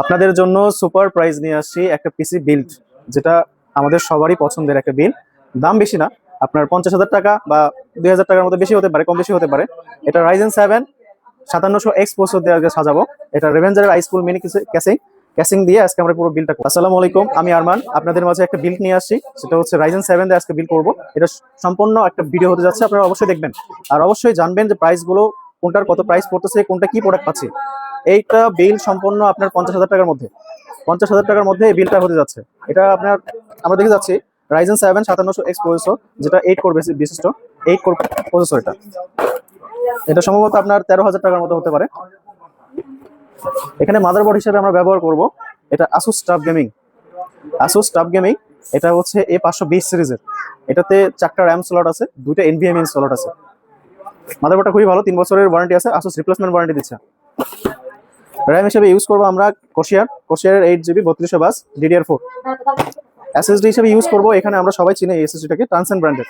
আপনাদের জন্য super prize নিয়ে আসছি একটা পিসি বিল্ড, যেটা আমাদের সবারই পছন্দের একটা বিল। দাম বেশি না, আপনার 50,000 টাকা বা 2,000 টাকার মতো বেশি হতে পারে, কম বেশি হতে পারে। এটা রাইজেন 7 5700X প্রসেসর দিয়ে আজকে সাজাবো। এটা রেভেঞ্জারের আইস্কুল মিনি ক্যাসিং ক্যাসিং দিয়ে আজকে আমরা পুরো বিলটা করব। আসসালামু আলাইকুম, আমি আরমান আপনাদের মাঝে একটা বিল্ড নিয়ে আসছি, সেটা হচ্ছে রাইজেন 7 দিয়ে আজকে বিল করব। এটা সম্পূর্ণ একটা ভিডিও হতে যাচ্ছে, আপনারা অবশ্যই দেখবেন আর অবশ্যই জানবেন যে প্রাইসগুলো কোনটার কত প্রাইস পড়তেছে, কোনটা কি প্রোডাক্ট পাচ্ছি। এইটা বিল সম্পূর্ণ আপনার 50,000 টাকার মধ্যে, 50,000 টাকার মধ্যে এই বিলটা হতে যাচ্ছে। এটা আপনার আমরা দেখে যাচ্ছি রাইজেন 7 5700X প্রসেসর, যেটা 8 কোর বিশিষ্ট 8 কোর প্রসেসর। এটা সম্ভবত আপনার 13,000 টাকার মতো হতে পারে। এখানে মাদারবোর্ড হিসেবে আমরা ব্যবহার করব এটা Asus tough gaming. Asus tough gaming এটা হচ্ছে A520 সিরিজের। এটাতে 4টা র্যাম স্লট আছে, 2টা NVMe স্লট আছে। মাদারবোর্ডটা খুবই ভালো, 3 বছরের ওয়ারেন্টি আছে, আসুস রিপ্লেসমেন্ট ওয়ারেন্টি দিচ্ছে। র্যাম হিসেবে ইউজ করবো আমরা কোশিয়ারের 8GB 3200 DDR4। এসএসডি হিসেবে ইউজ করবো, এখানে আমরা সবাই চিনি এই এসএসডিটাকে, ট্রান্সেন ব্র্যান্ডের।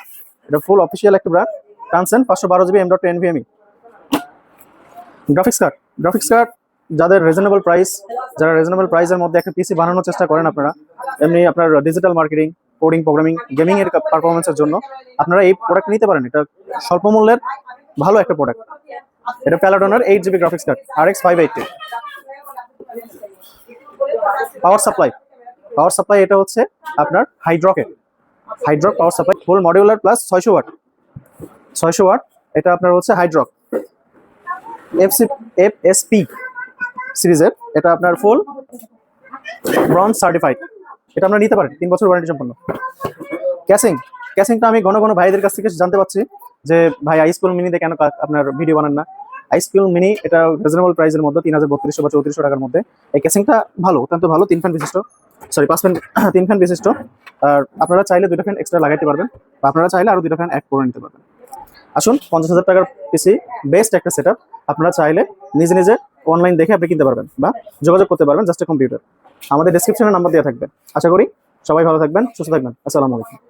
এটা ফুল অফিসিয়াল একটা brand, Transcend 512GB M.2 NVMe। Graphics card যারা রিজনেবল প্রাইসের মধ্যে একটা পিসি বানানোর চেষ্টা করেন আপনারা, এমনি আপনার digital marketing, coding, programming, gaming এর পারফরমেন্সের জন্য আপনারা এই প্রোডাক্ট নিতে পারেন। এটা স্বল্প মূল্যের ভালো একটা প্রোডাক্ট। এটা প্যালাডনের 8GB graphics card RX 580। Power supply এটা হচ্ছে আপনার হাইড্রক পাওয়ার সাপ্লাই, ফুল মডিউলার প্লাস 600 ওয়াট। এটা আপনার হচ্ছে হাইড্রক FSP সিরিজের। এটা আপনার ফুল ব্রঞ্জ সার্টিফাইড। এটা আমরা নিতে পারেন, 3 বছর ওয়ারেন্টি সম্পন্ন। ক্যাসিংটা আমি ঘন ঘন ভাইদের কাছ থেকে জানতে পারছি যে ভাই আইস্কুল মিনিতে কেন আপনার ভিডিও বানান না। আইস্কুল মিনি এটা রিজনেবল প্রাইসের মধ্যে 3,3200 বা 3400 টাকার মধ্যে। এই ক্যাসিংটা ভালো, অত্যন্ত ভালো, 3 ফ্যান বিশিষ্ট, 3 ফ্যান বিশিষ্ট। আর আপনারা চাইলে 2টা ফ্যান এক্সট্রা লাগাইতে পারবেন, বা আপনারা চাইলে আরো 2টা ফ্যান অ্যাড করে নিতে পারবেন। আসুন, 50,000 টাকার পিসি বেস্ট একটা সেটআপ। আপনারা চাইলে নিজে অনলাইন দেখে আপনি কিনতে পারবেন বা যোগাযোগ করতে পারবেন জাস্ট কম্পিউটার। আমাদের ডেসক্রিপশনে নাম্বার দেওয়া থাকবে। আশা করি সবাই ভালো থাকবেন, সুস্থ থাকবেন। আসসালামু আলাইকুম।